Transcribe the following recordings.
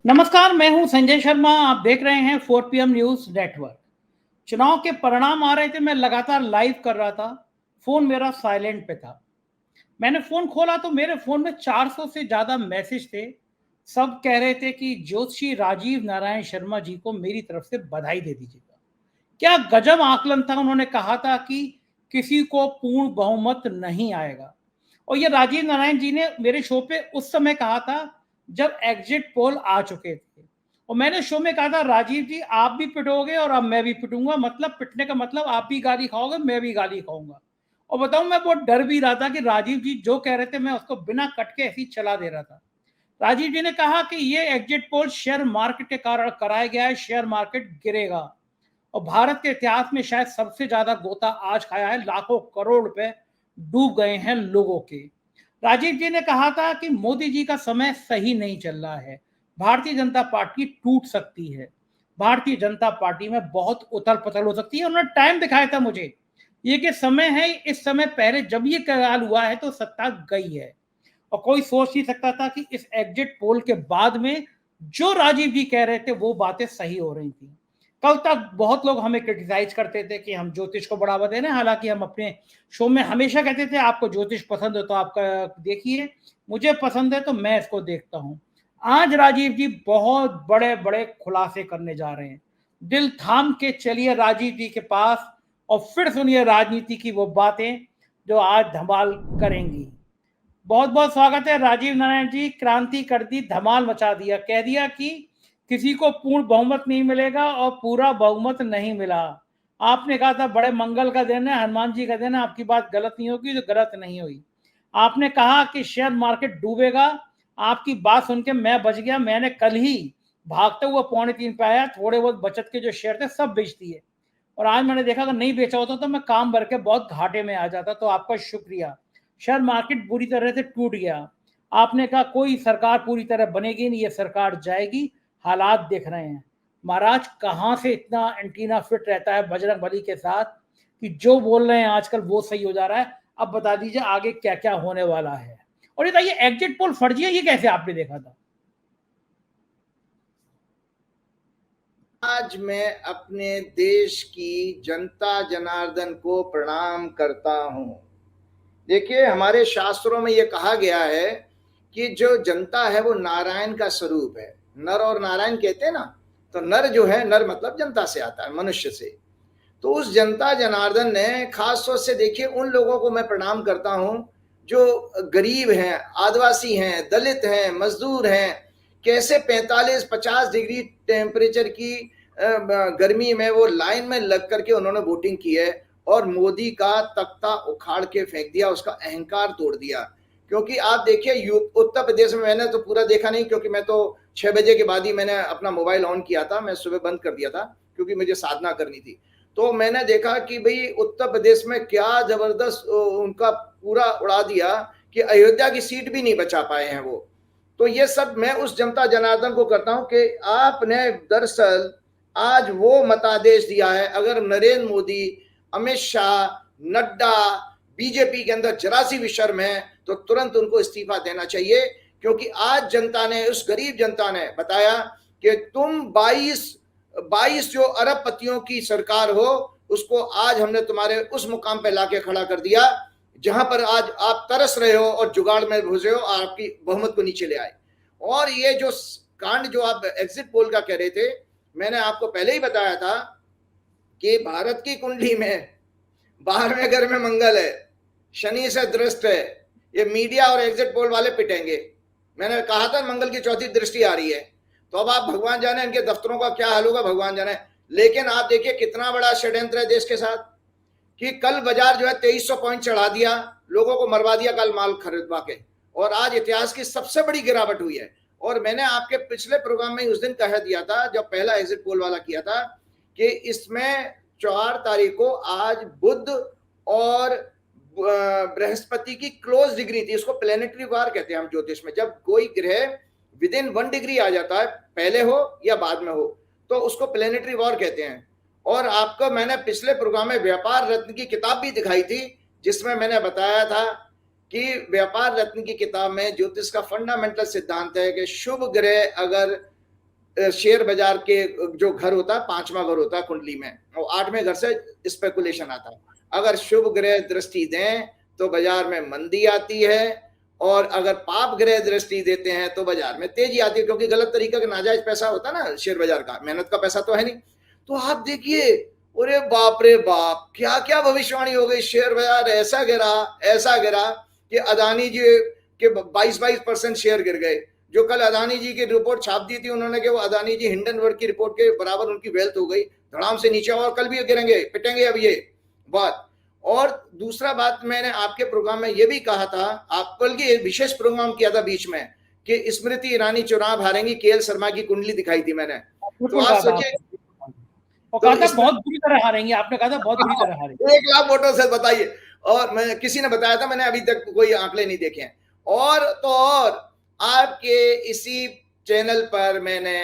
नमस्कार, मैं हूं संजय शर्मा। आप देख रहे हैं 4 PM न्यूज नेटवर्क। चुनाव के परिणाम आ रहे थे, मैं लगातार लाइव कर रहा था। फोन मेरा साइलेंट पे था। मैंने फोन खोला तो मेरे फोन में 400 से ज्यादा मैसेज थे। सब कह रहे थे कि ज्योतिषी राजीव नारायण शर्मा जी को मेरी तरफ से बधाई दे दीजिएगा। क्या गजब आकलन था। उन्होंने कहा था कि किसी को पूर्ण बहुमत नहीं आएगा। और ये राजीव नारायण जी ने मेरे शो पे उस समय कहा था जब एग्जिट पोल आ चुके थे। और मैंने शो में कहा था, राजीव जी आप भी पिटोगे और अब मैं भी पिटूंगा। मतलब पिटने का मतलब आप भी गाली खाओगे, मैं भी गाली खाऊंगा। और बताऊं, मैं बहुत डर भी रहा था कि राजीव जी जो कह रहे थे मैं उसको बिना कट के ऐसे ही चला दे रहा था। राजीव जी ने कहा कि ये एग्जिट पोल शेयर मार्केट के कारण कराया गया है, शेयर मार्केट गिरेगा। और भारत के इतिहास में शायद सबसे ज्यादा गोता आज खाया है, लाखों करोड़ रुपए डूब गए हैं लोगों के। राजीव जी ने कहा था कि मोदी जी का समय सही नहीं चल रहा है, भारतीय जनता पार्टी टूट सकती है, भारतीय जनता पार्टी में बहुत उथल पुथल हो सकती है। उन्होंने टाइम दिखाया था मुझे, ये कि समय है, इस समय पहले जब ये करार हुआ है तो सत्ता गई है। और कोई सोच नहीं सकता था कि इस एग्जिट पोल के बाद में जो राजीव जी कह रहे थे वो बातें सही हो रही थी। कल तक बहुत लोग हमें क्रिटिसाइज करते थे कि हम ज्योतिष को बढ़ावा दे रहे हैं, हालांकि हम अपने शो में हमेशा कहते थे आपको ज्योतिष पसंद हो तो आपका देखिए, मुझे पसंद है तो मैं इसको देखता हूं। आज राजीव जी बहुत बड़े बड़े खुलासे करने जा रहे हैं। दिल थाम के चलिए राजीव जी के पास और फिर सुनिए राजनीति की वो बातें जो आज धमाल करेंगी। बहुत बहुत स्वागत है राजीव नारायण जी। क्रांति कर दी, धमाल मचा दिया, कह दिया कि किसी को पूर्ण बहुमत नहीं मिलेगा और पूरा बहुमत नहीं मिला। आपने कहा था बड़े मंगल का दिन है, हनुमान जी का दिन है, आपकी बात गलत नहीं होगी, तो गलत नहीं हुई। आपने कहा कि शेयर मार्केट डूबेगा। आपकी बात सुन के मैं बच गया। मैंने कल ही भागते हुए 2:45 पे आया, थोड़े बहुत बचत के जो शेयर थे सब बेच दिए। और आज मैंने देखा अगर नहीं बेचा होता तो मैं काम भर के बहुत घाटे में आ जाता। तो आपका शुक्रिया। शेयर मार्केट बुरी तरह से टूट गया। आपने कहा कोई सरकार पूरी तरह बनेगी नहीं, ये सरकार जाएगी, हालात देख रहे हैं। महाराज कहाँ से इतना एंटीना फिट रहता है बजरंग बली के साथ कि जो बोल रहे हैं आजकल वो सही हो जा रहा है। अब बता दीजिए आगे क्या क्या होने वाला है। और ये बताइए एग्जिट पोल फर्जी है, ये कैसे आपने देखा था? आज मैं अपने देश की जनता जनार्दन को प्रणाम करता हूं। देखिए, हमारे शास्त्रों में यह कहा गया है कि जो जनता है वो नारायण का स्वरूप है। नर और नारायण कहते हैं ना, तो नर जो है, नर मतलब जनता से आता है, मनुष्य से। तो उस जनता जनार्दन ने खास तौर से, देखिए, उन लोगों को मैं प्रणाम करता हूं जो गरीब हैं, आदिवासी हैं, दलित हैं, मजदूर हैं। कैसे 45-50 डिग्री टेम्परेचर की गर्मी में वो लाइन में लग करके उन्होंने वोटिंग की है और मोदी का तख्ता उखाड़ के फेंक दिया, उसका अहंकार तोड़ दिया। क्योंकि आप देखिए, उत्तर प्रदेश में, मैंने तो पूरा देखा नहीं क्योंकि मैं तो 6 बजे के बाद ही मैंने अपना मोबाइल ऑन किया था, मैं सुबह बंद कर दिया था क्योंकि मुझे साधना करनी थी। तो मैंने देखा कि भाई उत्तर प्रदेश में क्या जबरदस्त उनका पूरा उड़ा दिया कि अयोध्या की सीट भी नहीं बचा पाए हैं वो। तो ये सब मैं उस जनता जनार्दन को करता हूं कि आपने दरअसल आज वो मतादेश दिया है। अगर नरेंद्र मोदी, अमित शाह, नड्डा बीजेपी के अंदर जरा सी भी शर्म है तो तुरंत उनको इस्तीफा देना चाहिए। क्योंकि आज जनता ने, उस गरीब जनता ने बताया कि तुम 22 जो अरबपतियों की सरकार हो, उसको आज हमने तुम्हारे उस मुकाम पे लाके खड़ा कर दिया जहां पर आज आप तरस रहे हो और जुगाड़ में घुसे हो, आपकी बहुमत को नीचे ले आए। और ये जो कांड जो आप एग्जिट पोल का कह रहे थे, मैंने आपको पहले ही बताया था कि भारत की कुंडली में 12वें घर में मंगल है, शनि से दृष्ट है। ये मीडिया और एग्जिट पोल वाले पिटेंगे। मैंने कहा था मंगल की चौथी दृष्टि आ रही है, तो अब आप भगवान जाने इनके दफ्तरों का क्या हाल होगा, भगवान जाने। लेकिन आप देखिए कितना बड़ा षड्यंत्र है देश के साथ कि कल बाजार जो है 2300 पॉइंट चढ़ा दिया, लोगों को मरवा दिया कल माल खरीदवा के, और आज इतिहास की सबसे बड़ी गिरावट हुई है। और मैंने आपके पिछले प्रोग्राम में उस दिन कह दिया था जब पहला एग्जिट पोल वाला किया था कि इसमें 4 तारीख को आज बुध और बृहस्पति की क्लोज डिग्री थी। इसको प्लेनेटरी वार कहते हैं हम ज्योतिष में। जब कोई ग्रह विद इन 1 डिग्री आ जाता है, पहले हो या बाद में हो, तो उसको प्लेनेटरी वॉर कहते हैं। और आपको मैंने पिछले प्रोग्राम में व्यापार रत्न की किताब भी दिखाई थी, जिसमें मैंने बताया था कि व्यापार रत्न की किताब में ज्योतिष का फंडामेंटल सिद्धांत है कि शुभ ग्रह अगर शेयर बाजार के जो घर होता है, 5वां घर होता है कुंडली में, और 8वें घर से स्पेकुलेशन आता है। अगर शुभ ग्रह दृष्टि दें तो बाजार में मंदी आती है, और अगर पाप ग्रह दृष्टि देते हैं तो बाजार में तेजी आती है, क्योंकि गलत तरीके का नाजायज पैसा होता है ना शेयर बाजार का, मेहनत का पैसा तो है नहीं। तो आप देखिए, अरे बाप रे बाप, क्या क्या भविष्यवाणी हो गई। शेयर बाजार ऐसा गिरा कि अदानी जी के 22% शेयर गिर गए। जो कल अदानी जी की रिपोर्ट छाप दी थी उन्होंने कि वो अदानी जी हिंडनबर्ग की रिपोर्ट के बराबर उनकी वेल्थ हो गई, धड़ाम से नीचे, और कल भी गिरेंगे, पिटेंगे अब ये बात। और दूसरा बात, मैंने आपके प्रोग्राम में ये भी कहा था, आप कल की विशेष प्रोग्राम किया था बीच में, कि स्मृति ईरानी चुनाव हारेंगी, केएल शर्मा की कुंडली दिखाई थी मैंने। तो आप सोचिए, कहा था बहुत बुरी तरह हारेंगे, आपने कहा था बहुत बुरी तरह हारेंगे, 1 लाख वोटों से, बताइए। और मैं, किसी ने बताया था, मैंने अभी तक कोई आंकड़े नहीं देखे हैं। और तो और आपके इसी चैनल पर मैंने,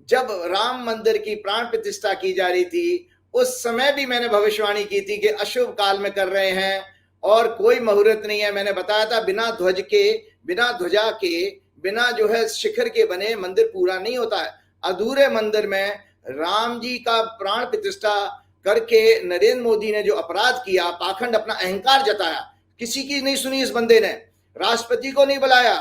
जब राम मंदिर की प्राण प्रतिष्ठा की जा रही थी, उस समय भी मैंने भविष्यवाणी की थी कि अशुभ काल में कर रहे हैं और कोई मुहूर्त नहीं है। मैंने बताया था, बिना ध्वज के, बिना ध्वजा के, बिना जो है शिखर के बने मंदिर पूरा नहीं होता है। अधूरे मंदिर में राम जी का प्राण प्रतिष्ठा करके नरेंद्र मोदी ने जो अपराध किया, पाखंड, अपना अहंकार जताया, किसी की नहीं सुनी इस बंदे ने, राष्ट्रपति को नहीं बुलाया,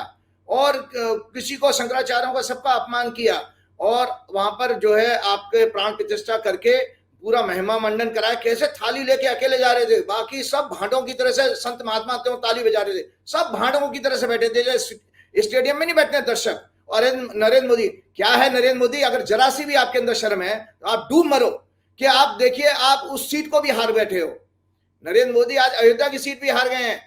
और किसी को, शंकराचार्यों का सबका अपमान किया, और वहां पर जो है आपके प्राण प्रतिष्ठा करके पूरा महिमा मंडन कराया। कैसे थाली लेके अकेले जा रहे थे, बाकी सब भांटों की तरह से, संत महात्मा तो ताली बजा रहे थे, सब भांटों की तरह से बैठे थे, स्टेडियम में नहीं बैठते दर्शक। और नरेंद्र मोदी, क्या है नरेंद्र मोदी, अगर जरा सी भी आपके अंदर शर्म है तो आप डूब मरो, कि आप देखिए, आप उस सीट को भी हार बैठे हो। नरेंद्र मोदी आज अयोध्या की सीट भी हार गए हैं,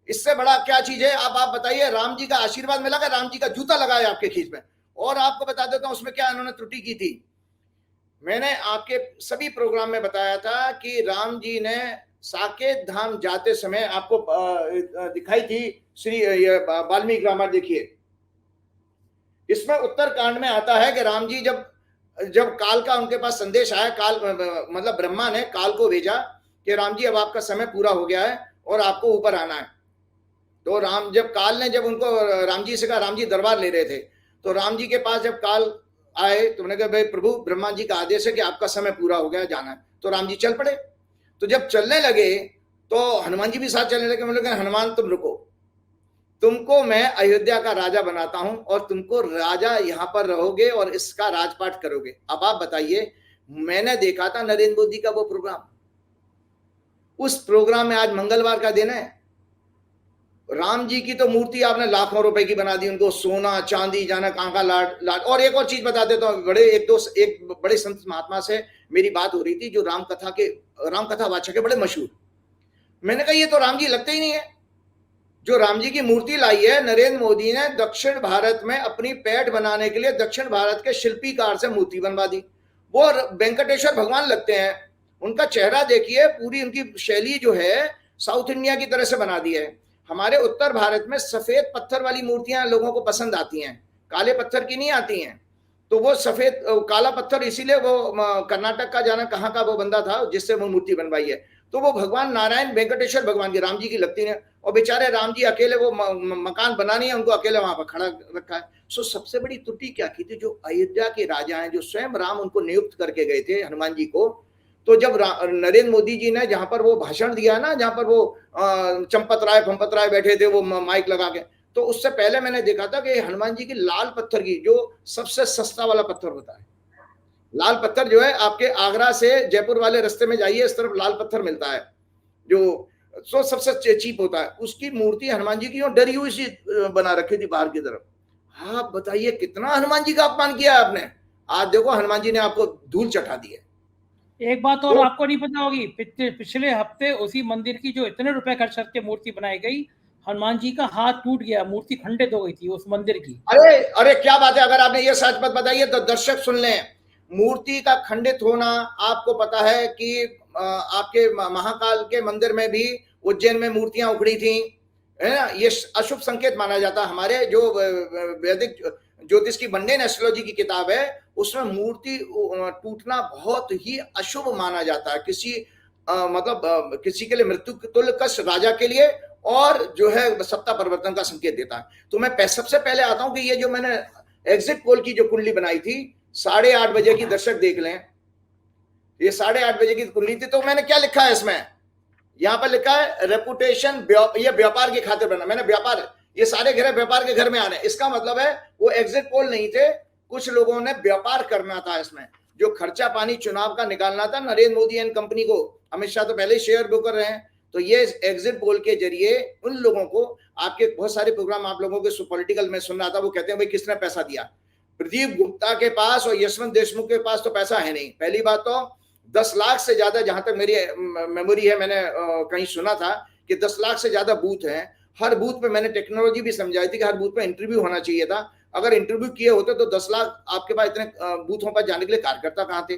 इससे बड़ा क्या चीज है। अब आप बताइए, राम जी का आशीर्वाद मिला, राम जी का जूता लगाया आपके खींच में। और आपको बता देता हूं उसमें क्या इन्होंने त्रुटि की थी। मैंने आपके सभी प्रोग्राम में बताया था कि राम जी ने साकेत धाम जाते समय, आपको दिखाई थी श्री वाल्मीकि रामायण, देखिए इसमें उत्तरकांड में आता है कि राम जी जब काल का उनके पास संदेश आया, काल मतलब ब्रह्मा ने काल को भेजा कि राम जी अब आपका समय पूरा हो गया है और आपको ऊपर आना है। तो काल ने जब उनको राम जी से कहा, राम जी दरबार ले रहे थे, तो राम जी के पास जब काल आए तो उन्होंने कहा, भाई प्रभु, ब्रह्मा जी का आदेश है कि आपका समय पूरा हो गया, जाना है। तो राम जी चल पड़े। तो जब चलने लगे तो हनुमान जी भी साथ चलने लगे। मैंने कहा, हनुमान तुम रुको, तुमको मैं अयोध्या का राजा बनाता हूं और तुमको राजा यहां पर रहोगे और इसका राजपाट करोगे। अब आप बताइए, मैंने देखा था नरेंद्र मोदी का वो प्रोग्राम, उस प्रोग्राम में आज मंगलवार का दिन है, राम जी की तो मूर्ति आपने लाखों रुपए की बना दी, उनको सोना चांदी जाना कहां का लाड। और एक और चीज बता देता हूं, एक बड़े संत महात्मा से मेरी बात हो रही थी, जो रामकथा वाचक है, बड़े मशहूर। मैंने कहा, ये तो राम जी लगते ही नहीं है। जो राम जी की मूर्ति लाई है नरेंद्र मोदी ने, दक्षिण भारत में अपनी पैठ बनाने के लिए दक्षिण भारत के शिल्पीकार से मूर्ति बनवा दी। वो वेंकटेश्वर भगवान लगते हैं, उनका चेहरा देखिए, पूरी उनकी शैली जो है साउथ इंडिया की तरह से बना दी है। हमारे उत्तर भारत में सफेद पत्थर वाली मूर्तियां लोगों को पसंद आती हैं, काले पत्थर की नहीं आती हैं। तो वो सफेद काला पत्थर, इसीलिए वो कर्नाटक का जाना कहाँ का वो बंदा था जिससे वो मूर्ति बनवाई है। तो वो भगवान नारायण वेंकटेश्वर भगवान की, राम जी की लगती है। और बेचारे राम जी अकेले, वो मकान बना नहीं है, उनको अकेले वहां पर खड़ा रखा है। सो सबसे बड़ी त्रुटि क्या की थी, जो अयोध्या के राजा हैं, जो स्वयं राम उनको नियुक्त करके गए थे हनुमान जी को। तो जब नरेंद्र मोदी जी ने जहां पर वो भाषण दिया ना, जहां पर वो चंपत राय बैठे थे, वो माइक लगा के, तो उससे पहले मैंने देखा था कि हनुमान जी की लाल पत्थर की, जो सबसे सस्ता वाला पत्थर होता है, लाल पत्थर जो है, आपके आगरा से जयपुर वाले रास्ते में जाइए, इस तरफ लाल पत्थर मिलता है, जो सबसे चीप होता है, उसकी मूर्ति हनुमान जी की डरी हुई सी बना रखी थी बाहर की तरफ। हाँ, बताइए कितना हनुमान जी का अपमान किया आपने। आज देखो हनुमान जी ने आपको धूल चटा दी है। एक बात और आपको नहीं पता होगी, पिछले हफ्ते उसी मंदिर की जो इतने रुपए खर्च करके मूर्ति बनाई गई, हनुमान जी का हाथ टूट गया, मूर्ति खंडित हो गई थी उस मंदिर की। अरे क्या बात है, अगर आपने ये सच बात बताई तो दर्शक सुन लें। मूर्ति का खंडित होना, आपको पता है कि आपके महाकाल के मंदिर में भी उज्जैन में मूर्तियां उखड़ी थी, है ना। ये अशुभ संकेत माना जाता। हमारे जो वैदिक ज्योतिष की मंडेन एस्ट्रोलॉजी की किताब है, उसमें मूर्ति टूटना बहुत ही अशुभ माना जाता है। मतलब किसी के लिए मृत्यु तुल्य कष्ट, राजा के लिए, और जो है सत्ता परिवर्तन का संकेत देता है। तो मैं सबसे पहले आता हूं कि ये जो मैंने एग्जिट पोल की जो कुंडली बनाई थी, 8:30 बजे की दर्शक देख लें, ये 8:30 बजे की कुंडली थी। तो मैंने क्या लिखा है इसमें, यहां पर लिखा है रेपुटेशन, ये व्यापार की खातिर बना। मैंने व्यापार, ये सारे घर व्यापार के घर में आ रहे हैं, इसका मतलब है वो एग्जिट पोल नहीं थे, कुछ लोगों ने व्यापार करना था इसमें, जो खर्चा पानी चुनाव का निकालना था नरेंद्र मोदी एंड कंपनी को। अमित शाह तो पहले ही शेयर बुक कर रहे हैं, तो ये एग्जिट पोल के जरिए उन लोगों को, आपके बहुत सारे प्रोग्राम आप लोगों के पॉलिटिकल में सुन रहा था, वो कहते हैं भाई किसने पैसा दिया। प्रदीप गुप्ता के पास और यशवंत देशमुख के पास तो पैसा है नहीं। पहली बात तो 10 लाख से ज्यादा, जहां तक मेरी मेमोरी है, मैंने कहीं सुना था कि 10 लाख से ज्यादा बूथ हैं। हर बूथ पे मैंने टेक्नोलॉजी भी समझाई थी कि हर बूथ पे इंटरव्यू होना चाहिए था। अगर इंटरव्यू किए होते तो 10 लाख आपके पास इतने बूथों पर जाने के लिए कार्यकर्ता कहां थे।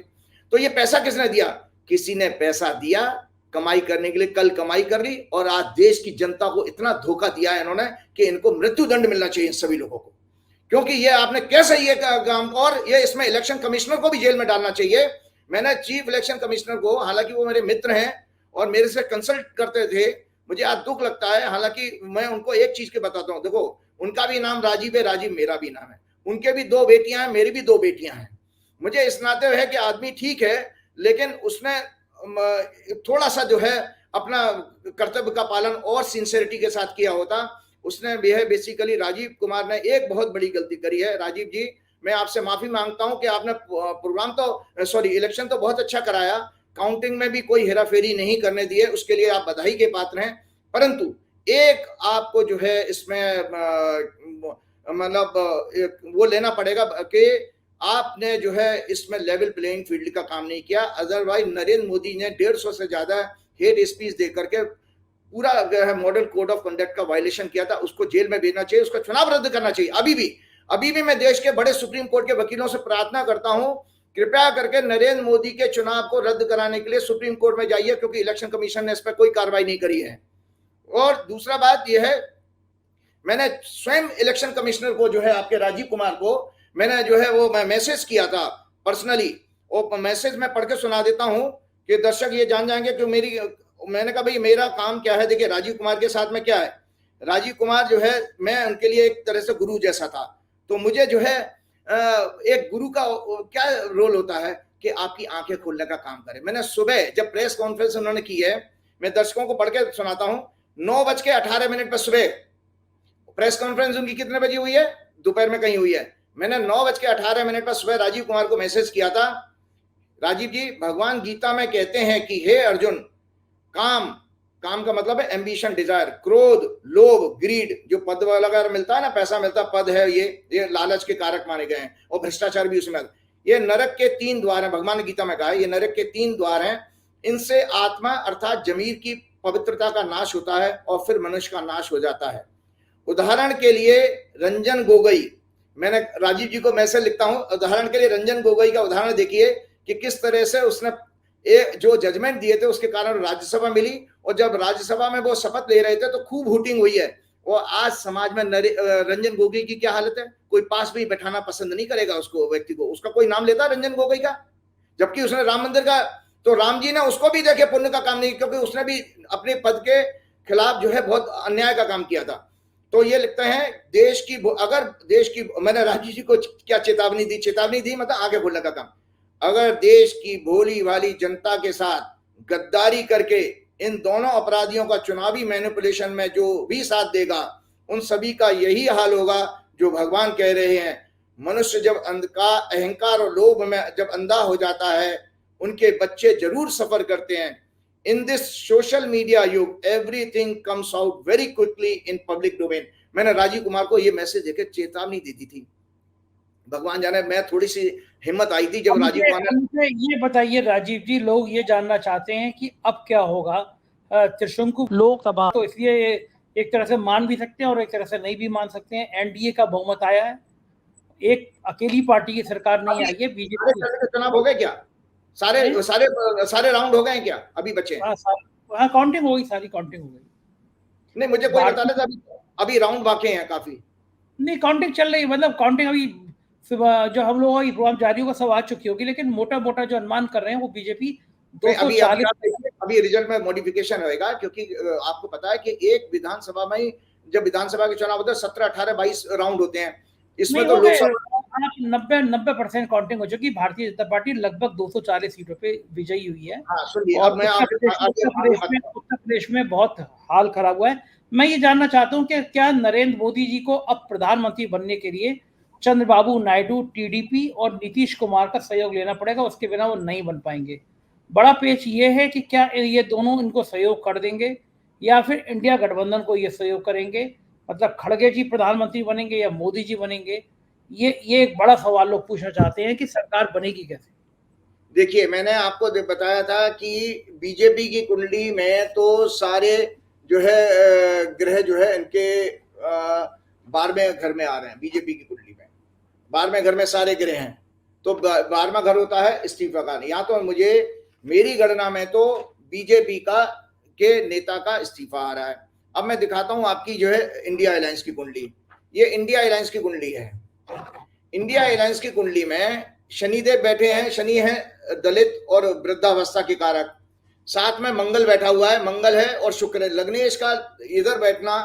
तो ये पैसा किसने दिया, किसी ने पैसा दिया कमाई करने के लिए, कल कमाई कर ली, और आज देश की जनता को इतना धोखा दिया है इन्होंने कि इनको मृत्युदंड मिलना चाहिए इन सभी लोगों को। क्योंकि ये आपने कैसे ये काम, और ये इसमें इलेक्शन कमिश्नर को भी जेल में डालना चाहिए। मैंने चीफ इलेक्शन कमिश्नर को, हालांकि वो मेरे मित्र हैं और मेरे से कंसल्ट करते थे, मुझे आज दुख लगता है, हालांकि मैं उनको एक चीज के बताता हूँ, देखो उनका भी नाम राजीव है, राजीव मेरा भी नाम है, उनके भी 2 बेटियां हैं, मेरी भी 2 बेटियां हैं। मुझे इस नाते है कि आदमी ठीक है, लेकिन उसने थोड़ा सा जो है अपना कर्तव्य का पालन और सिंसियरिटी के साथ किया होता। उसने यह बेसिकली राजीव कुमार ने एक बहुत बड़ी गलती करी है। राजीव जी, मैं आपसे माफी मांगता हूं कि आपने प्रोग्राम तो सॉरी इलेक्शन तो बहुत अच्छा कराया, काउंटिंग में भी कोई हेराफेरी नहीं करने दिए, उसके लिए आप बधाई के पात्र हैं। परंतु एक आपको जो है इसमें मतलब वो लेना पड़ेगा कि आपने जो है इसमें लेवल प्लेइंग फील्ड का काम नहीं किया। अदरवाइज नरेंद्र मोदी ने 150 से ज्यादा हेट स्पीच दे करके पूरा है मॉडल कोड ऑफ कंडक्ट का वायलेशन किया था, उसको जेल में भेजना चाहिए, उसका चुनाव रद्द करना चाहिए। अभी भी मैं देश के बड़े सुप्रीम कोर्ट के वकीलों से प्रार्थना करता हूं, कृपया करके नरेंद्र मोदी के चुनाव को रद्द कराने के लिए सुप्रीम कोर्ट में जाइए, क्योंकि इलेक्शन कमीशन ने इस पर कोई कार्रवाई नहीं करी है। और दूसरा बात यह है, मैंने स्वयं इलेक्शन कमिश्नर को जो है आपके राजीव कुमार को मैंने जो है वो मैं मैसेज किया था पर्सनली, और मैसेज मैं पढ़ के सुना देता हूं कि दर्शक ये जान जाएंगे कि मैंने कहा भाई मेरा काम क्या है। देखिए राजीव कुमार के साथ में क्या है, राजीव कुमार जो है मैं उनके लिए एक तरह से गुरु जैसा था। तो मुझे जो है एक गुरु का क्या रोल होता है कि आपकी आंखें खोलने का काम करे। मैंने सुबह जब प्रेस कॉन्फ्रेंस उन्होंने की है, मैं दर्शकों को पढ़ के सुनाता हूं, 9:18 पर सुबह प्रेस कॉन्फ्रेंस उनकी कितने बजे हुई है, दोपहर में कहीं हुई है। मैंने 9:18 पर सुबह राजीव कुमार को मैसेज किया था, राजीव जी भगवान गीता में कहते हैं कि हे अर्जुन, काम का मतलब है एम्बिशन, डिजायर, क्रोध, लोभ, ग्रीड, जो पद वगैरह मिलता है ना, पैसा मिलता है, पद है, ये लालच के कारक माने गए हैं, और भ्रष्टाचार भी उसमें। ये नरक के 3 द्वार हैं, भगवान ने गीता में कहा है ये नरक के 3 द्वार हैं, इनसे आत्मा अर्थात जमीर की पवित्रता का नाश होता है और फिर मनुष्य का नाश हो जाता है। उदाहरण के लिए रंजन गोगोई, मैंने राजीव जी को मैसेज लिखता हूं, उदाहरण के लिए रंजन गोगोई का उदाहरण देखिए कि किस तरह से उसने जो जजमेंट दिए थे उसके कारण राज्यसभा मिली, और जब राज्यसभा में वो शपथ ले रहे थे तो खूब हूटिंग हुई है। और आज समाज में रंजन गोगोई की क्या हालत है, कोई पास भी बैठाना पसंद नहीं करेगा उसको, व्यक्ति को, उसका कोई नाम लेता रंजन गोगोई का, जबकि उसने राम मंदिर का, तो राम जी ने उसको भी देखे पुण्य का काम नहीं, क्योंकि उसने भी अपने पद के खिलाफ जो है बहुत अन्याय का काम किया था। तो ये लिखते हैं देश की, अगर देश की, मैंने राजीव जी को क्या चेतावनी दी मतलब आगे बोलने का काम, अगर देश की भोली वाली जनता के साथ गद्दारी करके इन दोनों अपराधियों का चुनावी मैनिपुलेशन में जो भी साथ देगा, उन सभी का यही हाल होगा जो भगवान कह रहे हैं। मनुष्य जब अहंकार और लोभ में जब अंधा हो जाता है, उनके बच्चे जरूर सफर करते हैं। इन दिस सोशल मीडिया युग everything comes out very quickly in public domain. मैंने राजीव कुमार को ये मैसेज देकर चेतावनी दे दी थी, भगवान जाने मैं थोड़ी सी हिम्मत आई थी जब राजीव कुमार ने। ये बताइए राजीव जी, लोग ये जानना चाहते हैं कि अब क्या होगा त्रिशंकु लोकसभा, तो इसलिए एक तरह से मान भी सकते हैं और एक तरह से नहीं भी मान सकते हैं। एनडीए का बहुमत आया है, एक अकेली पार्टी की सरकार नहीं आई है, बीजेपी के चुनाव हो गए क्या, सारे राउंड हो गए क्या, अभी बचे? हाँ काउंटिंग हो गई, सारी काउंटिंग हो गई। नहीं मुझे कोई बता रहा था अभी राउंड बाकी हैं काफी। नहीं काउंटिंग चल रही, मतलब काउंटिंग अभी जो हम लोगों की प्रोग्राम जारी होगा सब आ चुकी होगी, लेकिन मोटा जो अनुमान कर रहे हैं वो बीजेपी 240। अभी रिजल्ट में मॉडिफिकेशन होएगा, क्योंकि आपको पता है कि एक विधानसभा में जब विधानसभा के चुनाव होते हैं 17, 18, 22 राउंड होते हैं, इसमें तो लोकसभा आप 90% काउंटिंग हो चुकी। भारतीय जनता पार्टी लगभग 240 सीटों पे विजयी हुई है। हाँ सुनिए, और अब मैं उत्तर प्रदेश में बहुत हाल खराब हुआ है। मैं ये जानना चाहता हूँ कि क्या नरेंद्र मोदी जी को अब प्रधानमंत्री बनने के लिए चंद्रबाबू नायडू, टीडीपी और नीतीश कुमार का सहयोग लेना पड़ेगा, उसके बिना वो नहीं बन पाएंगे। बड़ा पेच ये है कि क्या ये दोनों इनको सहयोग कर देंगे या फिर इंडिया गठबंधन को ये सहयोग करेंगे, मतलब खड़गे जी प्रधानमंत्री बनेंगे या मोदी जी बनेंगे। ये एक बड़ा सवाल लोग पूछना चाहते हैं कि सरकार बनेगी कैसे। देखिए, मैंने आपको बताया था कि बीजेपी की कुंडली में तो सारे जो है ग्रह जो है इनके 12वें घर में आ रहे हैं। बीजेपी की कुंडली में 12वें घर में सारे ग्रह हैं, तो 12वां घर होता है इस्तीफा का। यहाँ तो मुझे मेरी गणना में तो बीजेपी का के नेता का इस्तीफा आ रहा है। अब मैं दिखाता हूं आपकी जो है इंडिया अलायंस की कुंडली। ये इंडिया अलायंस की कुंडली है। इंडिया अलायंस की कुंडली में शनिदेव बैठे हैं। शनि है दलित और वृद्धावस्था के कारक। साथ में मंगल बैठा हुआ है, मंगल है और शुक्र है। लग्नेश का इधर बैठना,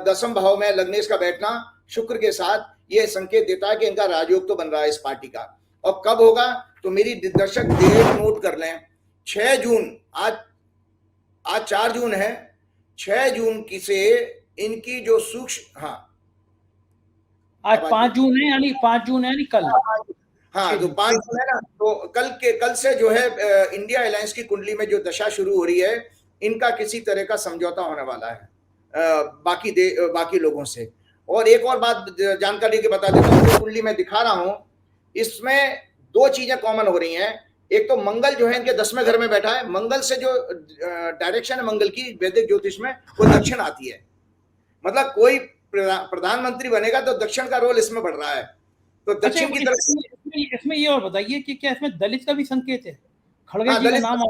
10वें भाव में लग्नेश का बैठना शुक्र के साथ, ये संकेत देता है कि इनका राजयोग तो बन रहा है इस पार्टी का। और कब होगा तो मेरी दर्शक डेट नोट कर लें। 6 जून, आज 4 जून है, 6 जून की से इनकी जो सूक्ष्म, हाँ आज 5 जून है, यानी 5 जून है यानी कल। हाँ तो 5 जून है ना, तो कल से जो है इंडिया अलायंस की कुंडली में जो दशा शुरू हो रही है, इनका किसी तरह का समझौता होने वाला है बाकी लोगों से। और एक और बात जानकारी के बता देता हूँ, जो कुंडली में दिखा रहा हूँ इसमें 2 चीजें कॉमन हो रही हैं। एक तो मंगल जो है इनके 10वें घर में बैठा है। मंगल से जो डायरेक्शन है मंगल की वैदिक ज्योतिष में, वो दक्षिण आती है। मतलब कोई प्रधानमंत्री बनेगा तो दक्षिण का रोल इसमें बढ़ रहा है, तो दक्षिण की तरफ। इसमें ये और बताइए कि क्या इसमें दलित का भी संकेत है? खड़गे हाँ, जी का नाम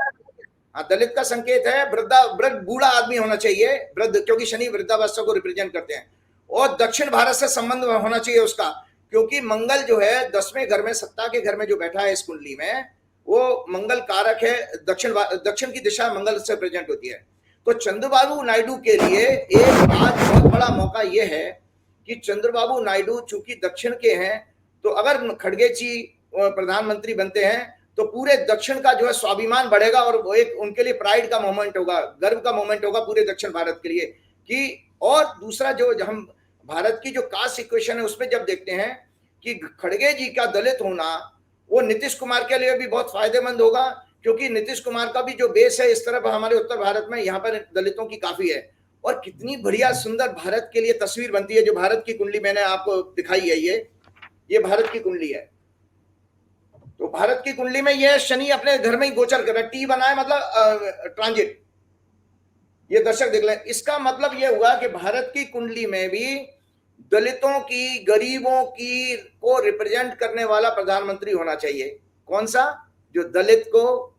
दलित का संकेत है। वृद्ध बूढ़ा आदमी होना चाहिए, वृद्ध, क्योंकि शनि वृद्धावस्था को रिप्रेजेंट करते हैं। और दक्षिण भारत से संबंध होना चाहिए उसका, क्योंकि मंगल जो है 10वें घर में, सत्ता के घर में जो बैठा है इस कुंडली में, वो मंगल कारक है। दक्षिण की दिशा मंगल से प्रेजेंट होती है। तो चंद्रबाबू नायडू के लिए एक बात, बहुत बड़ा मौका यह है कि चंद्रबाबू नायडू चूंकि दक्षिण के हैं, तो अगर खड़गे जी प्रधानमंत्री बनते हैं तो पूरे दक्षिण का जो है स्वाभिमान बढ़ेगा, और वो एक उनके लिए प्राइड का मोमेंट होगा, गर्व का मोमेंट होगा पूरे दक्षिण भारत के लिए कि। और दूसरा, जो हम भारत की जो कास्ट इक्वेशन है उसमें जब देखते हैं कि खड़गे जी का दलित होना, वो नीतीश कुमार के लिए भी बहुत फायदेमंद होगा, क्योंकि नीतीश कुमार का भी जो बेस है इस तरफ हमारे उत्तर भारत में, यहाँ पर दलितों की काफी है। और कितनी बढ़िया सुंदर भारत के लिए तस्वीर बनती है। जो भारत की कुंडली मैंने आपको दिखाई है, ये भारत की कुंडली है। तो भारत की कुंडली में यह शनि अपने घर में ही गोचर कर रहा है। टी बना है, मतलब ट्रांजिट। ये दर्शक देख लें, इसका मतलब यह हुआ कि भारत की कुंडली में भी दलितों की, गरीबों की को रिप्रेजेंट करने वाला प्रधानमंत्री होना चाहिए। कौन सा? जो दलित को,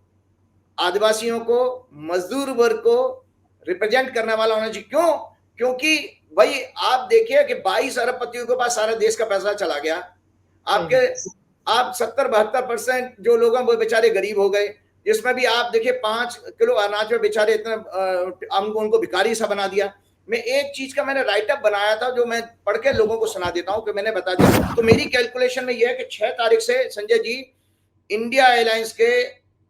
आदिवासियों को, मजदूर वर्ग को रिप्रेजेंट करने वाला होना चाहिए। क्यों? क्योंकि भाई आप देखिए कि 22 अरबपतियों के पास सारा देश का पैसा चला गया। आप 70-72% जो लोग हैं वो बेचारे गरीब हो गए, जिसमें भी आप देखिए 5 किलो अनाज में बेचारे इतना उनको भिखारी सा बना दिया। मैं एक चीज का मैंने राइटअप बनाया था, जो मैं पढ़ के लोगों को सुना देता हूं कि मैंने बता दिया। तो मेरी कैलकुलेशन में यह है कि 6 तारीख से संजय जी इंडिया एयरलाइंस के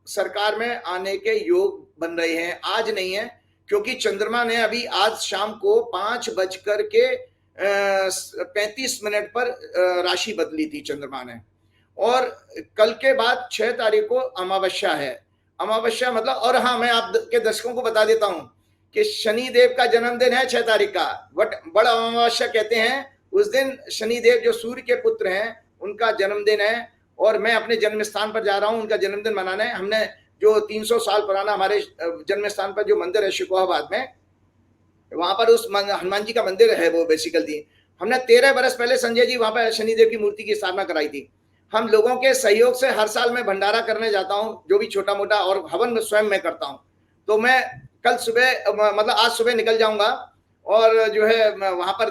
सरकार में आने के योग बन रहे हैं। आज नहीं है, क्योंकि चंद्रमा ने अभी आज शाम को 5:35 पर राशि बदली थी चंद्रमा ने। और कल के बाद 6 तारीख को अमावस्या है। अमावस्या मतलब, और हाँ, मैं आपके दर्शकों को बता देता हूं कि शनिदेव का जन्मदिन है 6 तारीख का। बड़ा अमावस्या कहते हैं उस दिन। शनिदेव जो सूर्य के पुत्र हैं, उनका जन्मदिन है, और मैं अपने जन्म स्थान पर जा रहा हूं उनका जन्मदिन मनाने। हमने जो 300 साल पुराना हमारे जन्म स्थान पर जो मंदिर है शिकोहाबाद में, वहां पर उस हनुमान जी का मंदिर है वो बेसिकली। हमने 13 बरस पहले संजय जी वहां पर शनिदेव की मूर्ति की स्थापना कराई थी। हम लोगों के सहयोग से हर साल मैं भंडारा करने जाता हूं, जो भी छोटा मोटा, और हवन में स्वयं मैं करता हूं। तो मैं कल सुबह, मतलब आज सुबह निकल जाऊंगा, और जो है वहां पर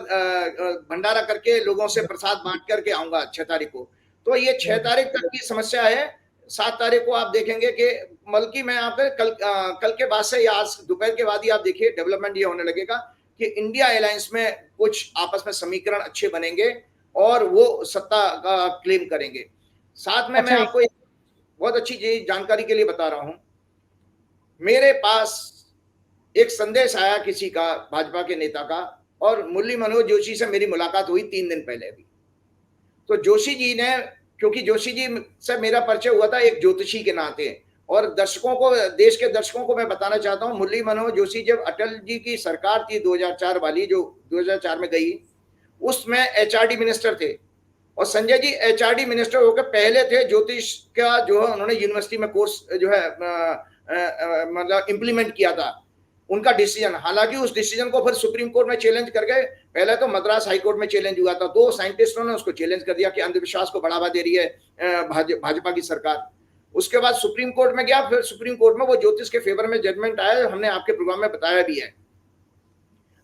भंडारा करके लोगों से प्रसाद बांट करके आऊंगा 6 तारीख को। तो ये 6 तारीख तक की समस्या है। 7 तारीख को आप देखेंगे कि, बल्कि मैं यहाँ पे कल के बाद से या आज दोपहर के बाद ही आप देखिए डेवलपमेंट ये होने लगेगा कि इंडिया एलायंस में कुछ आपस में समीकरण अच्छे बनेंगे, और वो सत्ता का क्लेम करेंगे। साथ में मैं अच्छा, आपको एक बहुत अच्छी चीज जानकारी के लिए बता रहा हूं। मेरे पास एक संदेश आया किसी का, भाजपा के नेता का, और मुरली मनोहर जोशी से मेरी मुलाकात हुई 3 दिन पहले अभी। तो जोशी जी ने, क्योंकि जोशी जी से मेरा परिचय हुआ था एक ज्योतिषी के नाते, और दर्शकों को, देश के दर्शकों को मैं बताना चाहता हूं, मुरली मनोहर जोशी जब अटल जी की सरकार थी 2004 वाली, जो 2004 में गई, उसमें एचआरडी मिनिस्टर थे। और संजय जी एचआरडी मिनिस्टर होकर पहले थे ज्योतिष का जो है उन्होंने यूनिवर्सिटी में कोर्स जो है मतलब इम्प्लीमेंट किया था उनका डिसीजन। हालांकि उस डिसीजन को फिर सुप्रीम कोर्ट में चैलेंज कर गए। पहले तो मद्रास हाई कोर्ट में चैलेंज हुआ था, 2 साइंटिस्टों ने उसको चैलेंज कर दिया कि अंधविश्वास को बढ़ावा दे रही है भाजपा की सरकार। उसके बाद सुप्रीम कोर्ट में गया, फिर सुप्रीम कोर्ट में वो ज्योतिष के फेवर में जजमेंट आया, हमने आपके प्रोग्राम में बताया भी है।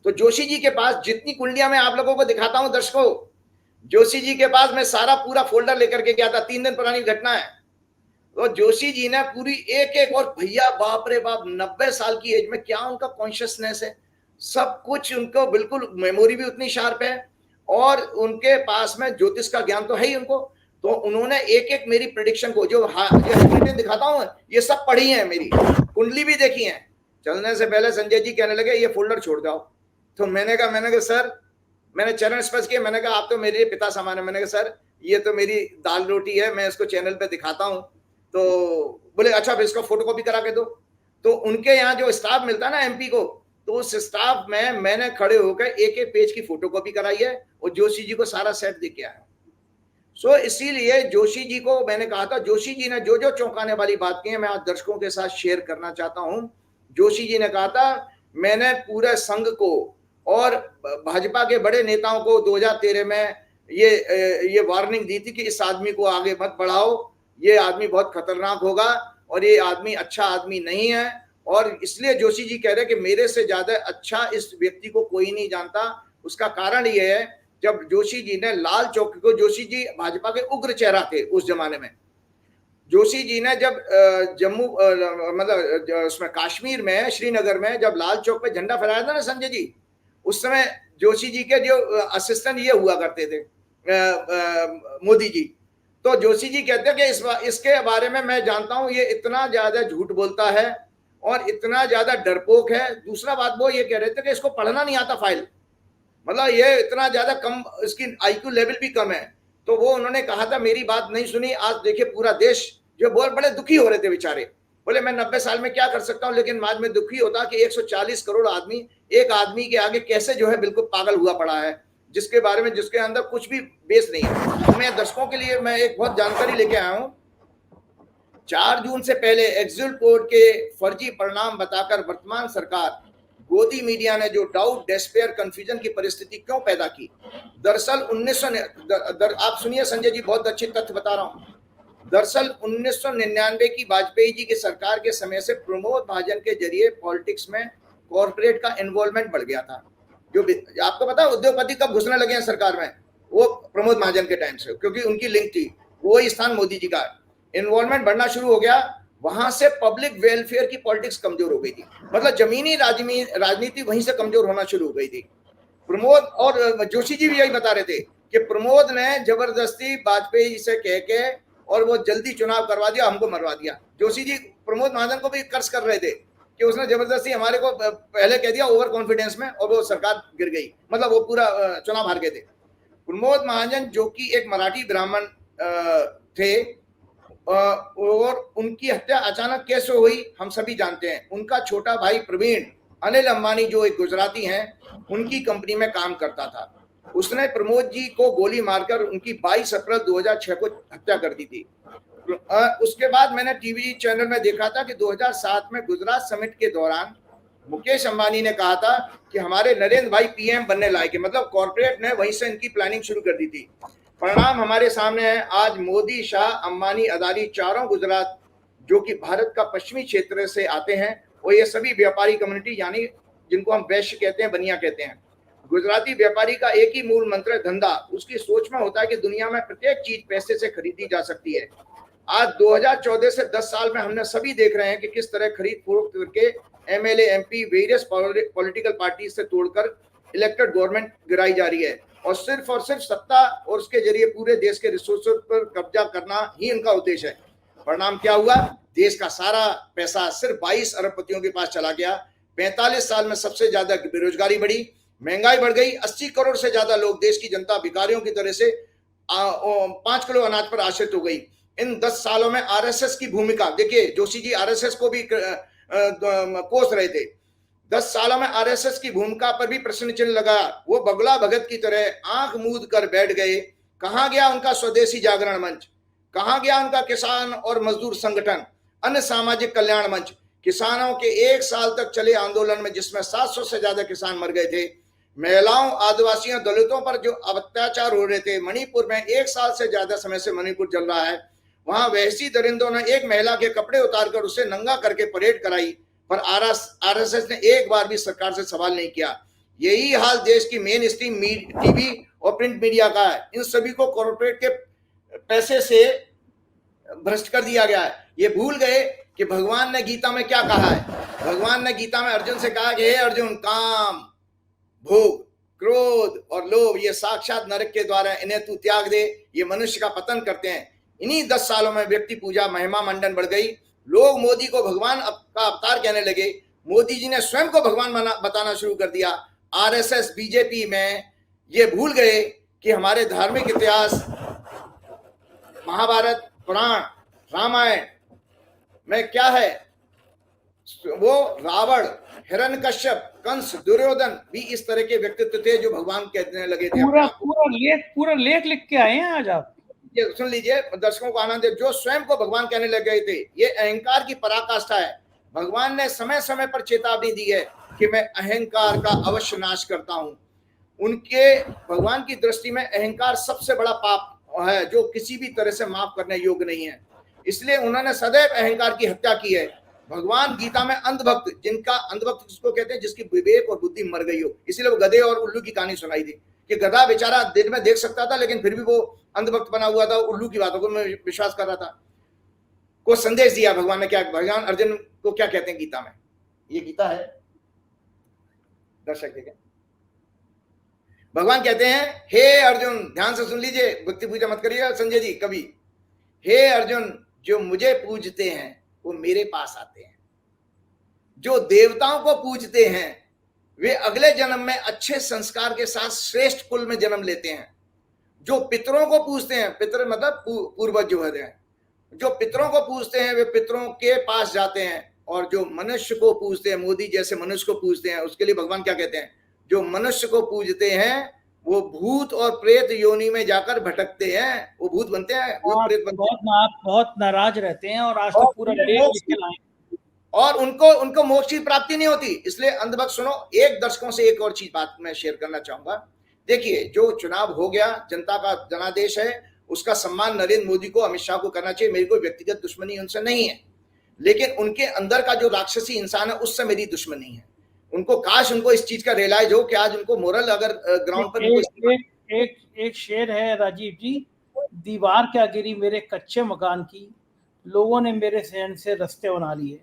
तो जोशी जी के पास जितनी कुंडलियां मैं आप लोगों को दिखाता हूं दर्शकों, जोशी जी के पास मैं सारा पूरा फोल्डर लेकर के गया था, 3 दिन पुरानी घटना है। तो जोशी जी ने पूरी एक एक, और भैया बाप रे बाप 90 साल की एज में क्या उनका कॉन्शियसनेस है, सब कुछ उनको बिल्कुल, मेमोरी भी उतनी शार्प है, और उनके पास में ज्योतिष का ज्ञान तो है ही उनको। तो उन्होंने एक एक मेरी प्रेडिक्शन को, जो हैंडराइटिंग दिखाता हूं ये सब पढ़ी है, मेरी कुंडली भी देखी है। चलने से पहले संजय जी कहने लगे ये फोल्डर छोड़ जाओ। तो मैंने कहा सर, मैंने चरण स्पर्श किया, मैंने कहा आप तो मेरे पिता समान है। मैंने कहा सर ये तो मेरी दाल रोटी है, मैं इसको चैनल पे दिखाता हूँ। तो बोले अच्छा फिर इसको फोटोकॉपी करा के दो। तो उनके यहाँ जो स्टाफ मिलता है ना एमपी को, तो उस स्टाफ में मैंने खड़े होकर एक एक पेज की फोटोकॉपी कराई है और जोशी जी को सारा सेट दे के आया। सो इसीलिए जोशी जी को मैंने कहा था, जोशी जी ने जो जो चौंकाने वाली बात की है मैं आज दर्शकों के साथ शेयर करना चाहता हूं। जोशी जी ने कहा था मैंने पूरे संघ को और भाजपा के बड़े नेताओं को 2013 में ये वार्निंग दी थी कि इस आदमी को आगे मत बढ़ाओ, ये आदमी बहुत खतरनाक होगा और ये आदमी अच्छा आदमी नहीं है। और इसलिए जोशी जी कह रहे कि मेरे से ज्यादा अच्छा इस व्यक्ति को कोई नहीं जानता। उसका कारण ये है, जब जोशी जी ने लाल चौक को, जोशी जी भाजपा के उग्र चेहरा थे उस जमाने में, जोशी जी ने जब जम्मू मतलब उसमें कश्मीर में श्रीनगर में जब लाल चौक पे झंडा फहराया था ना संजय जी, उस समय जोशी जी के जो असिस्टेंट ये हुआ करते थे मोदी जी। तो जोशी जी कहते हैं कि इसके बारे में मैं जानता हूं ये इतना ज्यादा झूठ बोलता है और इतना ज्यादा डरपोक है। दूसरा बात वो ये कह रहे थे कि इसको पढ़ना नहीं आता फाइल, मतलब ये इतना ज्यादा कम, इसकी आईक्यू लेवल भी कम है। तो वो उन्होंने कहा था, मेरी बात नहीं सुनी। आज देखिए पूरा देश जो बहुत बड़े दुखी हो रहे थे बेचारे, बोले मैं 90 साल में क्या कर सकता हूं, लेकिन आज में दुखी होता कि 140 करोड़ आदमी एक आदमी के आगे कैसे जो है बिल्कुल पागल हुआ पड़ा है, जिसके बारे में जिसके अंदर कुछ भी बेस नहीं है। मैं दर्शकों के लिए मैं एक बहुत जानकारी लेके आया हूं। 4 जून से पहले एग्जिट पोल के फर्जी परिणाम बताकर वर्तमान सरकार गोदी मीडिया ने जो डाउट, डेस्पेयर, कंफ्यूजन की परिस्थिति क्यों पैदा की। दरअसल 1900 आप सुनिए संजय जी, बहुत अच्छे तथ्य बता रहा हूं। दरअसल 1999 की वाजपेयी जी की सरकार के समय से प्रमोद महाजन के जरिए पॉलिटिक्स में कॉर्पोरेट का इन्वॉल्वमेंट बढ़ गया था। जो आपको पता है उद्योगपति कब घुसने लगे हैं सरकार में, वो प्रमोद महाजन के टाइम से, क्योंकि उनकी लिंक थी, वही स्थान मोदी जी का। इन्वॉल्वमेंट बढ़ना शुरू हो गया, वहां से पब्लिक वेलफेयर की पॉलिटिक्स कमजोर हो गई थी, मतलब जमीनी राजनीति वहीं से कमजोर होना शुरू हो गई थी। प्रमोद और जोशी जी भी यही बता रहे थे कि प्रमोद ने जबरदस्ती वाजपेयी जी से कह के और वो जल्दी चुनाव करवा दिया, हमको मरवा दिया। जोशी जी प्रमोद महाजन को भी कर्ज कर रहे थे कि उसने जबरदस्ती हमारे को पहले कह दिया ओवर कॉन्फिडेंस में, और वो सरकार गिर गई, मतलब वो पूरा चुनाव हार गए थे। प्रमोद महाजन जो कि एक मराठी ब्राह्मण थे, और उनकी हत्या अचानक कैसे हुई हम सभी जानते हैं। उनका छोटा भाई प्रवीण, अनिल अंबानी जो एक गुजराती हैं, उनकी कंपनी में काम करता था। उसने प्रमोद जी को गोली मारकर उनकी 22 अप्रैल 2006 को हत्या कर दी थी। उसके बाद मैंने टीवी चैनल में देखा था कि 2007 में गुजरात समिट के दौरान मुकेश अंबानी ने कहा था कि हमारे नरेंद्र भाई पीएम बनने लायक है, मतलब कॉर्पोरेट ने वहीं से इनकी प्लानिंग शुरू कर दी थी। परिणाम हमारे सामने है। आज मोदी, शाह, अंबानी, अदानी चारों गुजरात जो कि भारत का पश्चिमी क्षेत्र से आते हैं, और ये सभी व्यापारी कम्युनिटी यानी जिनको हम वैश्य कहते हैं, बनिया कहते हैं। गुजराती व्यापारी का एक ही मूल मंत्र है धंधा। उसकी सोच में होता है कि दुनिया में प्रत्येक चीज पैसे से खरीदी जा सकती है। आज 2014 से 10 साल में हमने सभी देख रहे हैं कि किस तरह खरीद फरोख्त करके MLA, MP, various political party से तोड़कर इलेक्टेड गवर्नमेंट गिराई जा रही है। और सिर्फ सत्ता और उसके जरिए पूरे देश के रिसोर्सेज पर कब्जा करना ही इनका उद्देश्य है। परिणाम क्या हुआ? देश का सारा पैसा सिर्फ 22 अरबपतियों के पास चला गया। 45 साल में सबसे ज्यादा बेरोजगारी बढ़ी, महंगाई बढ़ गई, 80 करोड़ से ज्यादा लोग, देश की जनता भिखारियों की तरह से 5 किलो अनाज पर आश्रित हो गई। इन 10 सालों में आरएसएस की भूमिका देखिए, जोशी जी आरएसएस को भी कोस रहे थे। 10 सालों में आरएसएस की भूमिका पर भी प्रश्न चिन्ह लगा। वो बगला भगत की तरह आंख मूंद कर बैठ गए। कहां गया उनका स्वदेशी जागरण मंच? कहां गया उनका किसान और मजदूर संगठन, अन्य सामाजिक कल्याण मंच? किसानों के 1 साल तक चले आंदोलन में जिसमें 700 से ज्यादा किसान मर गए थे, महिलाओं, आदिवासियों, दलितों पर जो अत्याचार हो रहे थे, मणिपुर में 1 साल से ज्यादा समय से मणिपुर चल रहा है, वहां वैसी दरिंदों ने एक महिला के कपड़े उतारकर उसे नंगा करके परेड कराई, पर आरएसएस ने एक बार भी सरकार से सवाल नहीं किया। यही हाल देश की मेन स्ट्रीम टीवी और प्रिंट मीडिया का है। इन सभी को कॉर्पोरेट के पैसे से भ्रष्ट कर दिया गया है। ये भूल गए कि भगवान ने गीता में क्या कहा है। भगवान ने गीता में अर्जुन से कहा कि हे अर्जुन, काम, भोग, क्रोध और लोभ ये साक्षात नरक के द्वारा, इन्हें तू त्याग दे, ये मनुष्य का पतन करते हैं। इन्हीं 10 सालों में व्यक्ति पूजा, महिमा मंडन बढ़ गई। लोग मोदी को भगवान का अवतार कहने लगे। मोदी जी ने स्वयं को भगवान बताना शुरू कर दिया। आरएसएस, बीजेपी में ये भूल गए कि हमारे धार्मिक इतिहास, महाभारत, पुराण, रामायण में क्या है। वो रावण, हिरण्यकश्यप, कंस, दुर्योधन भी इस तरह के व्यक्तित्व थे जो भगवान कहने लगे थे। पूरा लेख लिख के आए हैं आज आप। ये सुन लीजिए, दर्शकों को आनंद है, जो स्वयं को भगवान कहने लग गए थे। ये अहंकार की पराकाष्ठा है। भगवान ने समय समय पर चेतावनी दी है कि मैं अहंकार का अवश्य नाश करता हूं। उनके, भगवान की दृष्टि में अहंकार सबसे बड़ा पाप है जो किसी भी तरह से माफ करने योग्य नहीं है। इसलिए उन्होंने सदैव अहंकार की हत्या की है। भगवान गीता में अंधभक्त, जिनका अंधभक्त किसको कहते हैं? जिसकी विवेक और बुद्धि मर गई हो। इसीलिए वो गधे और उल्लू की कहानी सुनाई थी कि गधा बेचारा दिन में देख सकता था, लेकिन फिर भी वो अंधभक्त बना हुआ था, उल्लू की बातों को मैं विश्वास कर रहा था। को संदेश दिया भगवान ने। क्या भगवान अर्जुन को क्या कहते हैं गीता में? ये गीता है, दर्शक देखें। भगवान कहते हैं, हे अर्जुन, ध्यान से सुन लीजिए, भक्ति पूजा मत करिएगा संजय जी कभी। हे अर्जुन, जो मुझे पूजते हैं वो मेरे पास आते हैं। जो देवताओं को पूजते हैं वे अगले जन्म में अच्छे संस्कार के साथ श्रेष्ठ कुल में जन्म लेते हैं। जो पितरों को पूजते हैं, पितर मतलब पूर्वज जो है, जो पितरों को पूजते हैं वे पितरों के पास जाते हैं। और जो मनुष्य को पूजते हैं, मोदी जैसे मनुष्य को पूजते हैं, उसके लिए भगवान क्या कहते हैं? जो मनुष्य को पूजते हैं वो भूत और प्रेत योनि में जाकर भटकते हैं। वो भूत बनते हैं, भूत प्रेत बनते हैं, बहुत नाराज रहते हैं और आज तो पूरा लेख लिख के लाए और उनको मोक्ष की प्राप्ति नहीं होती। इसलिए अंधभक्त सुनो, एक दर्शकों से एक और चीज बात मैं शेयर करना चाहूंगा। देखिए, जो चुनाव हो गया, जनता का जनादेश है, उसका सम्मान नरेंद्र मोदी को, अमित शाह को करना चाहिए। मेरी कोई व्यक्तिगत दुश्मनी उनसे नहीं है, लेकिन उनके अंदर का जो राक्षसी इंसान है उससे मेरी दुश्मनी है। उनको काश उनको इस चीज का रियलाइज हो कि आज उनको मोरल अगर ग्राउंड पर एक शेर है राजीव जी, दीवार क्या गिरी मेरे कच्चे मकान की, लोगों ने मेरे सहन से रास्ते बना लिए।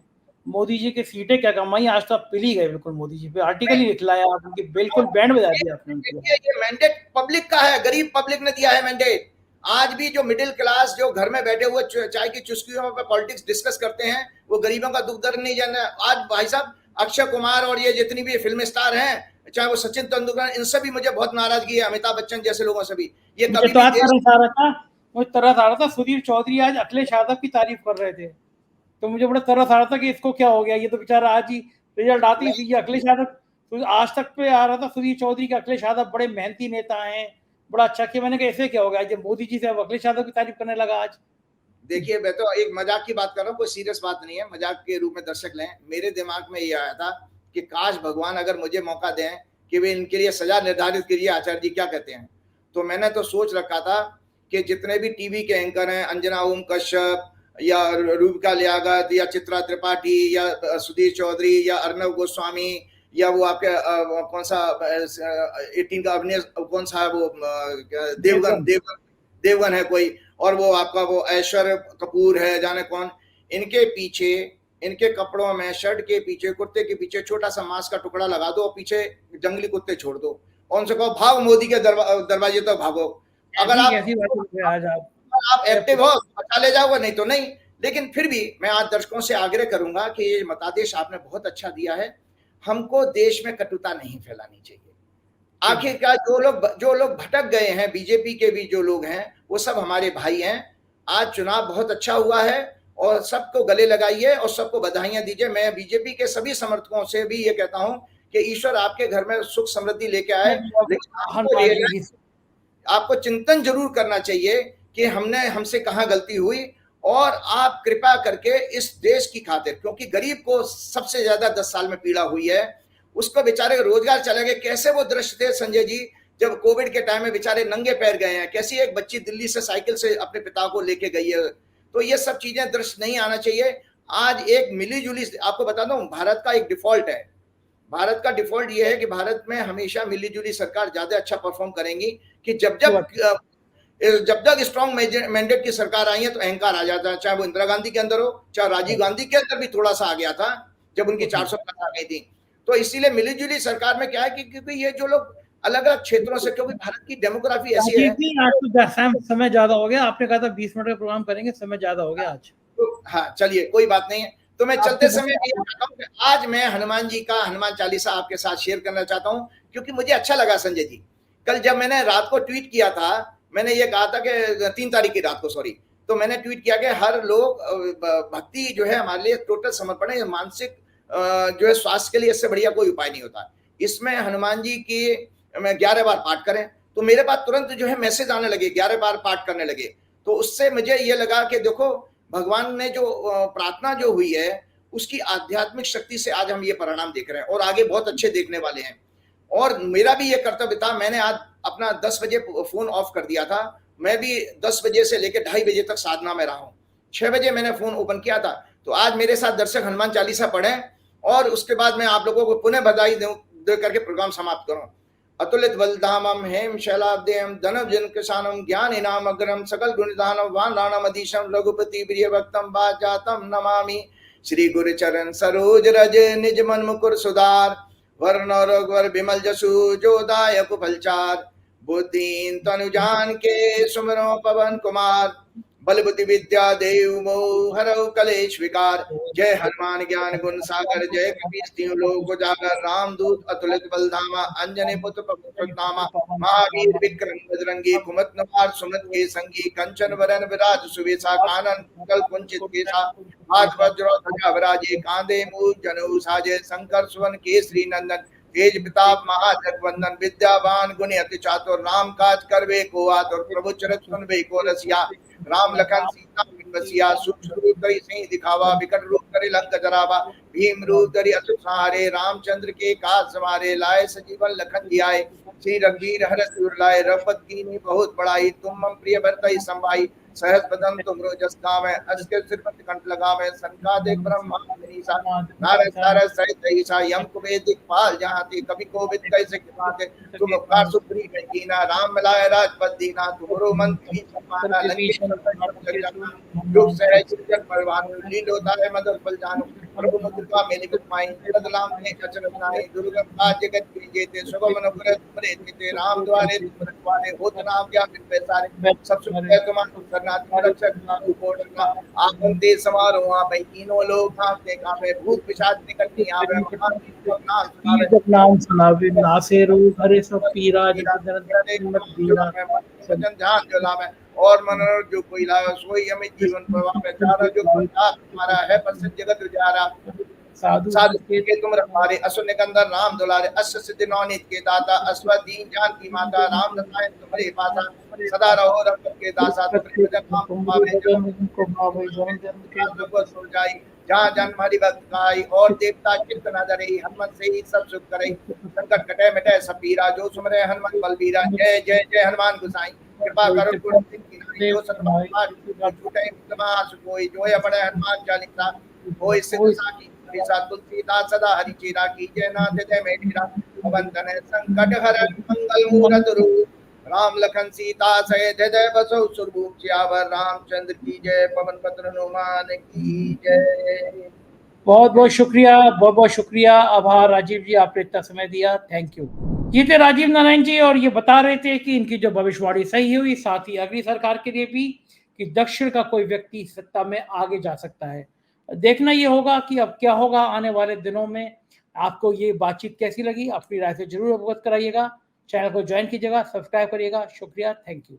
मोदी जी की सीटें क्या कमाई, आज तो आप पिली गए बिल्कुल। मोदी जी पे आर्टिकल ही निकलाया आप, उनकी बिल्कुल बैंड बजा दिया आपने। ये मैंडेट पब्लिक का है, गरीब पब्लिक ने दिया है मैंडेट। आज भी जो मिडिल क्लास जो घर में बैठे हुए चाय की चुस्कियों पर पॉलिटिक्स डिस्कस करते हैं, वो गरीबों का दुख दर्द नहीं जाना। आज भाई साहब अक्षय कुमार और ये जितनी भी फिल्म स्टार हैं, चाहे वो सचिन तेंदुलकर, इनसे भी मुझे बहुत नाराजगी है, अमिताभ बच्चन जैसे लोगों से भी। ये कभी तरस आ रहा था, सुधीर चौधरी आज अखिलेश यादव की तारीफ कर रहे थे, तो मुझे बड़ा तरस आ रहा था कि इसको क्या हो गया। ये तो बेचारा आज ही रिजल्ट आती थी, अखिलेश यादव तो आज तक पे आ रहा था सुधीर चौधरी का, अखिलेश यादव बड़े मेहनती नेता हैं, बड़ा अच्छा किया। मैंने कहा ऐसे क्या हो गया जब मोदी जी से अखिलेश यादव की तारीफ करने लगा आज। देखिए, मैं तो एक मजाक की बात कर रहा हूँ, कोई सीरियस बात नहीं है, मजाक के रूप में दर्शक लें। मेरे दिमाग में ये आया था कि काश भगवान अगर मुझे मौका दें कि वे इनके लिए सजा निर्धारित कीजिए। आचार्य जी क्या कहते हैं? तो मैंने तो सोच रखा था कि जितने भी टीवी के एंकर हैं, अंजना ओम कश्यप या रूबिका लियाकत या चित्रा त्रिपाठी या सुधीर चौधरी या अर्नब गोस्वामी या वो आपके कौन सा 18 का अभिनय कौन सा है, वो देवगन है कोई, और वो आपका वो ऐश्वर्य कपूर है, जाने कौन, इनके पीछे, इनके कपड़ों में, शर्ट के पीछे, कुर्ते के पीछे छोटा सा मांस का टुकड़ा लगा दो और पीछे जंगली कुत्ते छोड़ दो। और उनसे कहो भाग मोदी के दरवाजे तक भागो। अगर आप एक्टिव हो तो बचा ले जाओगे, नहीं तो नहीं। लेकिन फिर भी मैं आज दर्शकों से आग्रह करूंगा कि ये मतादेश आपने बहुत अच्छा दिया है, हमको देश में कटुता नहीं फैलानी चाहिए। आखिरकार जो लोग भटक गए हैं, बीजेपी के भी जो लोग हैं, वो सब हमारे भाई हैं। आज चुनाव बहुत अच्छा हुआ है और सबको गले लगाइए और सबको बधाइयां दीजिए। मैं बीजेपी के सभी समर्थकों से भी ये कहता हूं कि ईश्वर आपके घर में सुख समृद्धि लेके आए, लेकिन आपको चिंतन जरूर करना चाहिए कि हमसे कहां गलती हुई, और आप कृपा करके इस देश की खातिर, क्योंकि गरीब को सबसे ज्यादा 10 साल में पीड़ा हुई है, उसको बेचारे रोजगार चले गए। कैसे वो दृश्य थे संजय जी, जब कोविड के टाइम में बेचारे नंगे पैर गए हैं, कैसी एक बच्ची दिल्ली से साइकिल से अपने पिता को लेके गई है। तो ये सब चीजें दृश्य नहीं आना चाहिए। आज एक मिली जुली, आपको बताता हूँ, भारत का एक डिफॉल्ट है, भारत का डिफॉल्ट ये है कि भारत में हमेशा मिली जुली सरकार ज्यादा अच्छा परफॉर्म करेंगी। कि जब तक स्ट्रॉन्ग मैंडेट की सरकार आई है तो अहंकार आ जाता है, चाहे वो इंदिरा गांधी के अंदर हो, चाहे राजीव गांधी के अंदर भी थोड़ा सा आ गया था जब उनकी 400 पार आ गई थी। तो इसीलिए मिली जुली सरकार में क्या है कि क्योंकि ये जो लोग अलग अलग क्षेत्रों से, क्योंकि भारत की डेमोग्राफी ऐसी है। आज तो समय ज्यादा हो गया, आपने कहा था 20 मिनट का प्रोग्राम करेंगे, समय ज्यादा हो गया आज। तो हाँ चलिए कोई बात नहीं है। तो मैं चलते समय ये चाहता हूँ कि आज मैं हनुमान जी का हनुमान चालीसा आपके साथ शेयर करना चाहता हूँ, क्योंकि मुझे अच्छा लगा संजय जी। कल जब मैंने रात को ट्वीट किया था, मैंने ये कहा था कि 3 तारीख की रात को, सॉरी, तो मैंने ट्वीट किया कि हर लोग भक्ति जो है हमारे लिए टोटल समर्पण है, मानसिक जो है स्वास्थ्य के लिए इससे बढ़िया कोई उपाय नहीं होता। इसमें हनुमान जी की मैं 11 बार पाठ करें, तो मेरे पास तुरंत जो है मैसेज आने लगे, 11 बार पाठ करने लगे। तो उससे मुझे ये लगा कि देखो भगवान ने जो प्रार्थना जो हुई है उसकी आध्यात्मिक शक्ति से आज हम ये परिणाम देख रहे हैं और आगे बहुत अच्छे देखने वाले हैं। और मेरा भी ये कर्तव्य था, मैंने आज अपना 10 बजे फोन ऑफ कर दिया था। मैं भी 10 बजे से लेकर 2:30 बजे तक साधना में रहा हूँ। 6 बजे मैंने फोन ओपन किया था। तो आज मेरे साथ दर्शक हनुमान चालीसा पढ़ें और उसके बाद मैं आप लोगों को पुनः बधाई दे करके प्रोग्राम समाप्त करूं। अतुलित बलधामम हेम शैलाब्देयम धनव जन किसानम ज्ञान इनाम अग्रम सकल गुणदानम वानराणम अधीशम रघुपति प्रिय भक्तम बाजातम नमामि। श्री गुरु चरण सरोज रज निज मन मुकुर सुधार, वर्ण रघुवर विमल जसु जोदायक फलचार। बुद्धिन तनु जान के सुमरो पवन कुमार, बल बुद्धि विद्या देव मोह हरौ कलेश विकार। जय हनुमान ज्ञान गुण सागर, जय कपीस तिहुँ लोक उजागर। रामदूत अतुलित बलधामा, अंजनी पुत्र पवन नामा। महावीर विक्रम बजरंगी, कुमत निवार सुमत के संगी। कंचन वरन विराज सुवेशा, कानन कुंडल कुंचित केसा। हाथ वज्र ध्वजा विराजे, कांधे मूल जनेऊ साजे। शंकर सुवन केसरी नंदन, तेज प्रताप महाजगवंदन। विद्यावान गुणी अति चातुर, राम काज करवे को आतुर। प्रभु चरित सुनबे को रसिया, राम लखन सीता बसिया। सूक्ष्म रूप धरि सिंह दिखावा, विकट रूप धरि लंक जरावा। भीम रूप धरि असुर संहारे, रामचंद्र के काज सवारे। लाए सजीवन लखन जियाए, श्री रघुवीर हरष उर लाए। रघुपति कीन्ही बहुत बड़ाई, तुम मम प्रिय भरतहि संभाई। सहज बदन तुमरो जस गावै, अस के सिर पर कंठ लगावै। संकादिक ब्रह्मा मनीषा, नारद सारद सहित अहिसा। यम कुबेर दिखपाल जहांते, कवि कोविद कैसे कीनाते। तुम उपकार सुग्रीव में कीना, राम मिलाए राजपद दीना। तुमरो मंत्र समाना, लंकेश्वर योग सहज सृजन परवान। लीलोताय मदन बल जानु, प्रभु मुद्रिका मेलि कुमाई। जगत नाम ने अचरज नाहि, दुर्गम काज जगत के जेते। सुगम अनुग्रह तुमरे तेते, राम द्वारे तुम रखवारे। होत नाम क्या बिन पैसारे, सब सुख है तुम्हारा करना। तुम रक्षक नाम को डरना, आपन ते समारो आपै। तीनों लोग भांते कापै, भूत पिशाच निकलती आवे। नाम सुनावे, नासे रोग हरे सब पीरा। सजन ध्यान जो लावे, और मनोरथ जो कोई लावे। सोई अमित जीवन प्रभावे, चारा जो तुम्हारा है प्रसिद्ध जगत उजारा। साधु के तुम रखवारे, असुर निकंदन राम दुलारे। अष्ट सिद्धि नवनीत के दाता, अस्वदीन जान की माता। राम रसायन तुम्हारे पासा, सदा रहो रघुपति के दासा। तुम्हारे भजन नाम पावे, जहाँ जन्म हरि भक्त गाई। और देवता चित्त न धरे, हनुमत से ही सब सुख करे। संकट कटे मिटे सब पीरा, जो सुमरे हनुमत बलबीरा। जय जय जय हनुमान गोसाई, कृपा करो गुण सिद्धि जो छूटे कोई। जो अपने हनुमान चालीसा, कोई सिद्ध साकी तुलसीदास सदा हरि चेरा। कीजय नाथ जय मेरा, पवन तनय संकट हरण। मंगल मूरत रूप, राम लखन सीता सहित। जय बसो सुरभूप सियावर, रामचंद्र की जय। पवन पुत्र हनुमान की जय। बहुत बहुत शुक्रिया, बहुत बहुत शुक्रिया, आभार राजीव जी, आपने इतना समय दिया। Thank you. ये थे राजीव नारायण जी और ये बता रहे थे कि इनकी जो भविष्यवाणी सही हुई, साथ ही अगली सरकार के लिए भी कि दक्षिण का कोई व्यक्ति सत्ता में आगे जा सकता है। देखना ये होगा कि अब क्या होगा आने वाले दिनों में। आपको ये बातचीत कैसी लगी? अपनी राय से ज़रूर अवगत कराइएगा। चैनल को जॉइन कीजिएगा, सब्सक्राइब करिएगा। शुक्रिया, थैंक यू।